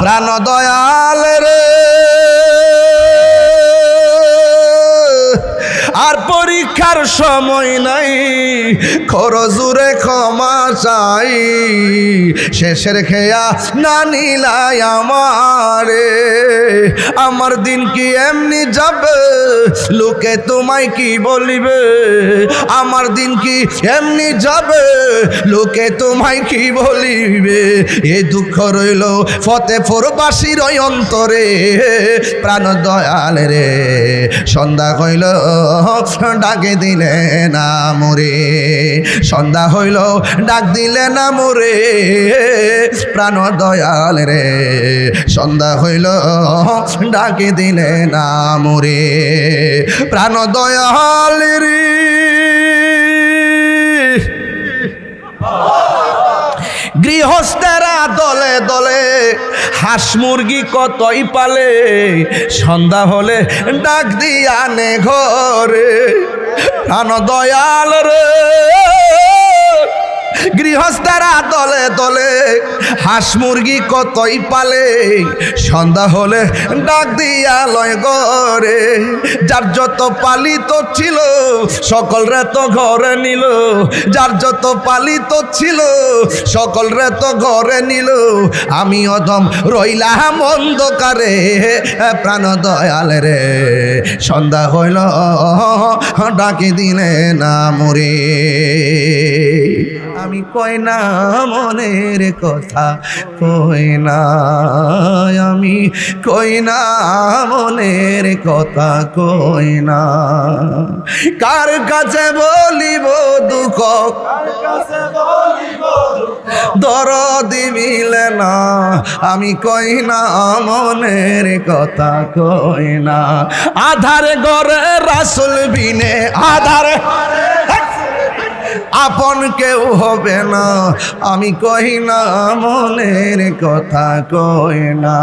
প্রাণ দয়াল রে আর পরীক্ষার সময় নাই, খরজুরে ক্ষমা চাই, শেষের খেয়া না নিলাই আমারে। আমার দিন কি এমনি যাবে, লোকে তোমায় কি বলিবে? আমার দিন কি এমনি যাবে, লোকে তোমায় কি বলিবে? এ দুঃখ রইল ফতেপুরবাসীর ওই অন্তরে। প্রাণ দয়াল রে সন্ধ্যা হইল ডাকে দিলে না মোরে, সন্ধ্যা হইল ডাক দিলে না মোরে। প্রাণ দয়াল রে সন্ধ্যা হইল ডাকে দিলে না মোরে। প্রাণ দয়াল রে গৃহস্থেরা দলে দলে হাঁস মুরগি কতই পালে, সন্ধ্যা হলে ডাক দিয়া আনে ঘরে। প্রাণ দয়াল রে গৃহস্থেরা দলে দলে হাঁস মুরগি কতই পালে, সন্ধ্যা হলে ডাক দিয়া লয় ঘরে। যার যত পালিত ছিল সকল রে তো ঘরে নিল, যার যত পালিত ছিল সকল রে তো ঘরে নিল। আমি অধম রইলাম অন্ধকারে। প্রাণ দয়াল রে সন্ধ্যা হইল ডাকে দিলে না মোরে। আমি কই না মনের কথা, কই না আমি, কই না মনের কথা, কই না। কার কাছে বলিব দুঃখ, দরদি মিলে না। আমি কই না মনের কথা, কই না। আধারে ঘরে রাসূল বিনে, আধারে আপন কেউ হবে না। আমি কই না মনের কথা, কই না।